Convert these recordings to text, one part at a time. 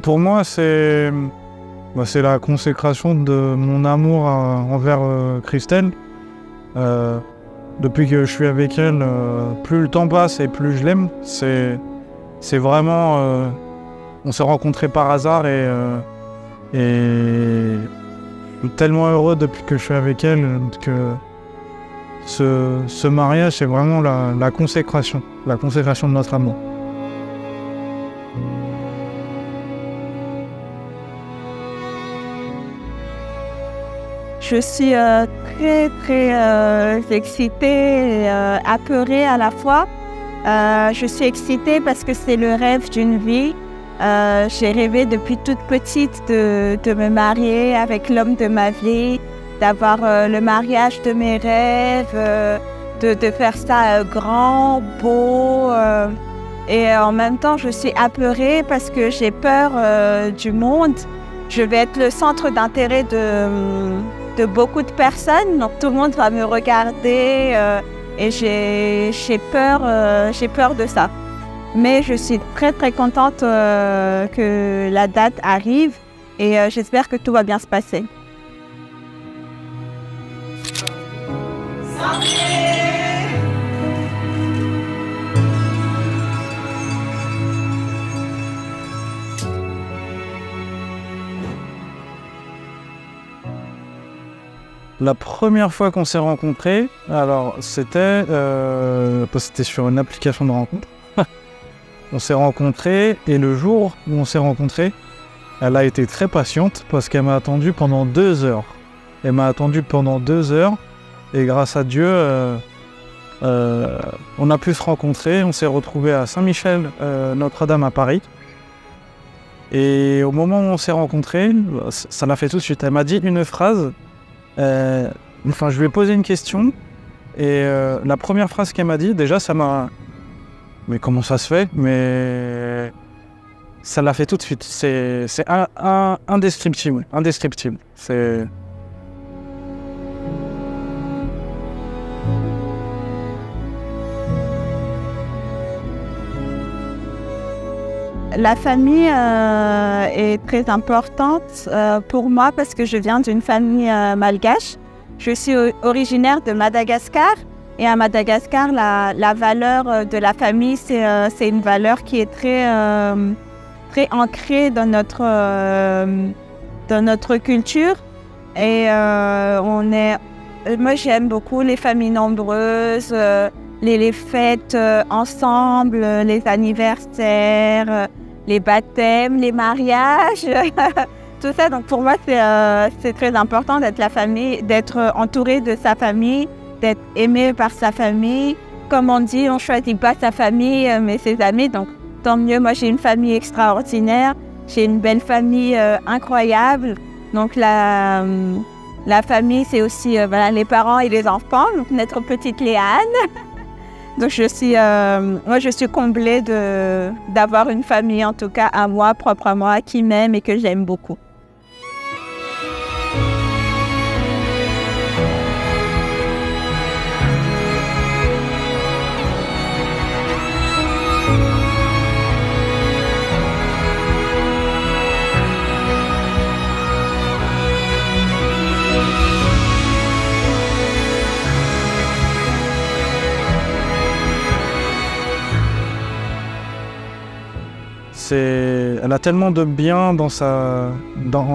Pour moi, c'est la consécration de mon amour envers Christelle. Depuis que je suis avec elle, plus le temps passe et plus je l'aime. C'est vraiment... on s'est rencontrés par hasard et je suis tellement heureux depuis que je suis avec elle que ce mariage, c'est vraiment la consécration de notre amour. Je suis très excitée et apeurée à la fois. Je suis excitée parce que c'est le rêve d'une vie. J'ai rêvé depuis toute petite de me marier avec l'homme de ma vie, d'avoir le mariage de mes rêves, de faire ça grand, beau. Et en même temps, je suis apeurée parce que j'ai peur du monde. Je vais être le centre d'intérêt de beaucoup de personnes, donc tout le monde va me regarder et j'ai peur de ça. Mais je suis très contente que la date arrive et j'espère que tout va bien se passer. La première fois qu'on s'est rencontrés, alors c'était sur une application de rencontre. On s'est rencontrés et le jour où on s'est rencontrés, elle a été très patiente parce qu'elle m'a attendu pendant 2 heures. Elle m'a attendu pendant 2 heures et grâce à Dieu, on a pu se rencontrer. On s'est retrouvés à Saint-Michel, Notre-Dame à Paris. Et au moment où on s'est rencontrés, ça l'a fait tout de suite. Elle m'a dit une phrase. Je lui ai posé une question et la première phrase qu'elle m'a dit, déjà ça m'a... Mais comment ça se fait? Mais ça l'a fait tout de suite. C'est indescriptible. Indescriptible. C'est... La famille est très importante pour moi parce que je viens d'une famille malgache. Je suis originaire de Madagascar et à Madagascar, la valeur de la famille, c'est une valeur qui est très ancrée dans notre culture. Et moi, j'aime beaucoup les familles nombreuses, les fêtes ensemble, les anniversaires, les baptêmes, les mariages, tout ça. Donc pour moi, c'est très important d'être la famille, d'être entouré de sa famille, d'être aimé par sa famille. Comme on dit, on ne choisit pas sa famille, mais ses amis. Donc tant mieux, moi j'ai une famille extraordinaire, j'ai une belle famille incroyable. Donc la famille, c'est aussi voilà, les parents et les enfants, donc notre petite Léane. Donc moi je suis comblée d'avoir une famille, en tout cas à moi, propre à moi, qui m'aime et que j'aime beaucoup. Elle a tellement de bien dans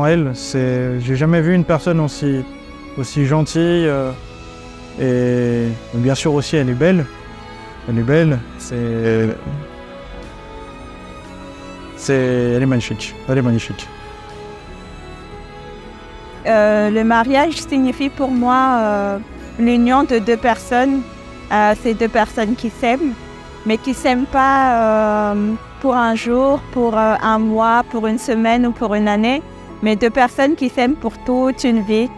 elle. J'ai jamais vu une personne aussi gentille. Et bien sûr aussi, elle est belle. Elle est belle. Elle est magnifique. Elle est magnifique. Le mariage signifie pour moi l'union de deux personnes. C'est deux personnes qui s'aiment, mais qui ne s'aiment pas pour un jour, pour un mois, pour une semaine ou pour une année, mais deux personnes qui s'aiment pour toute une vie.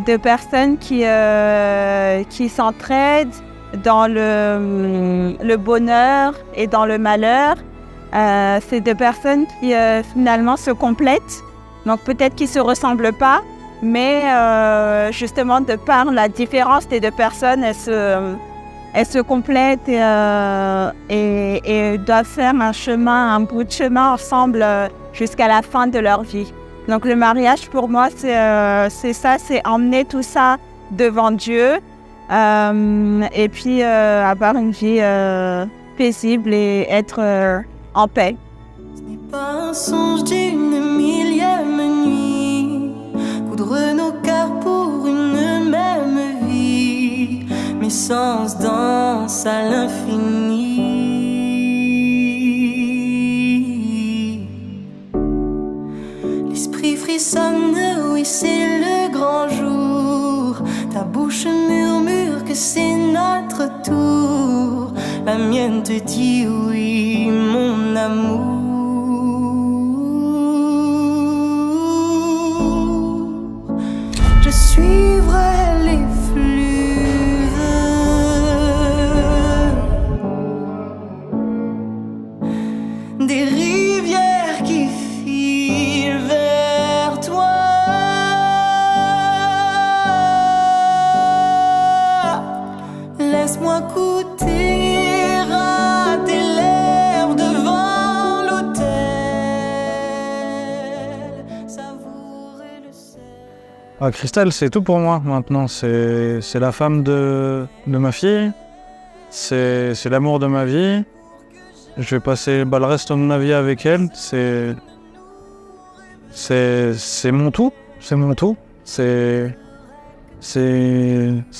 Deux personnes qui s'entraident dans le bonheur et dans le malheur. C'est deux personnes qui finalement se complètent. Donc peut-être qu'ils ne se ressemblent pas, mais justement de par la différence des deux personnes, elles se complètent et doivent faire un bout de chemin ensemble jusqu'à la fin de leur vie. Donc le mariage pour moi c'est ça, c'est emmener tout ça devant Dieu et puis avoir une vie paisible et être en paix. Ce n'est pas un songe d'une millième nuit, coudre nos cœurs pour une même vie, mes sens dansent à l'infini. L'esprit frissonne, oui c'est le grand jour, ta bouche murmure que c'est notre tour, la mienne te dit oui mon amour. Je suivrai les fleuves des rivières qui filent vers toi. Laisse-moi goûter à tes lèvres devant l'autel, savourer le sel. Ah, Christelle, c'est tout pour moi maintenant. C'est la femme de ma fille. C'est l'amour de ma vie. Je vais passer le reste de ma vie avec elle. C'est mon tout. C'est mon tout. C'est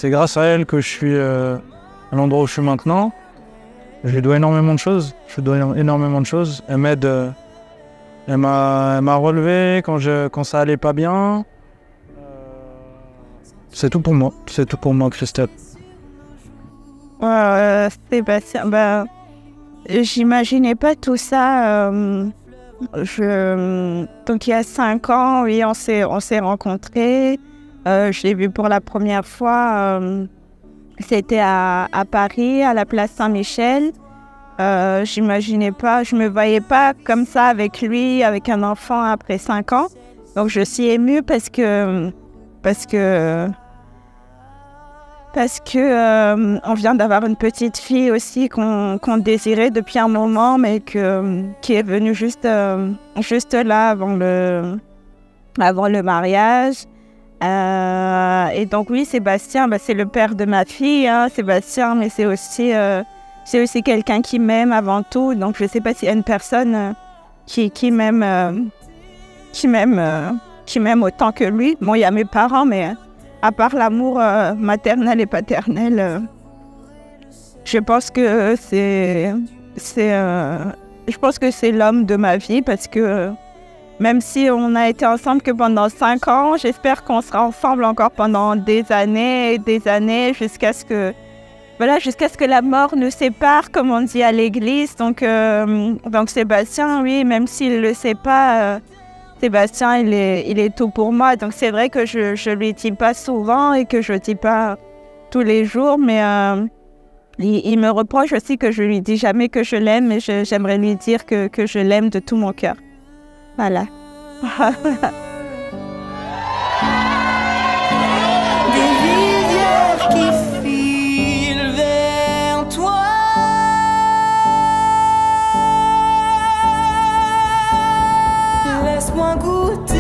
grâce à elle que je suis à l'endroit où je suis maintenant. Je lui dois énormément de choses. Elle m'aide. Elle m'a relevé quand ça allait pas bien. C'est tout pour moi. C'est tout pour moi, Christelle. Sébastien, j'imaginais pas tout ça. Donc il y a 5 ans, oui, on s'est rencontrés. Je l'ai vu pour la première fois. C'était à Paris, à la place Saint-Michel. J'imaginais pas, je me voyais pas comme ça avec lui, avec un enfant après 5 ans. Donc je suis émue parce que on vient d'avoir une petite fille aussi qu'on désirait depuis un moment, mais qui est venue juste là avant le mariage. Et donc oui, Sébastien, c'est le père de ma fille, hein, Sébastien, mais c'est aussi quelqu'un qui m'aime avant tout. Donc je ne sais pas s'il y a une personne qui m'aime autant que lui. Bon, il y a mes parents, mais à part l'amour maternel et paternel, je pense que c'est l'homme de ma vie, parce que même si on a été ensemble que pendant 5 ans, j'espère qu'on sera ensemble encore pendant des années et des années jusqu'à ce que la mort nous sépare, comme on dit à l'église. Donc Sébastien, oui, même s'il le sait pas, Sébastien, il est tout pour moi. Donc c'est vrai que je lui dis pas souvent et que je dis pas tous les jours, mais il me reproche aussi que je lui dis jamais que je l'aime, mais j'aimerais lui dire que je l'aime de tout mon cœur. Voilà. Des rivières qui filent vers toi. Laisse-moi goûter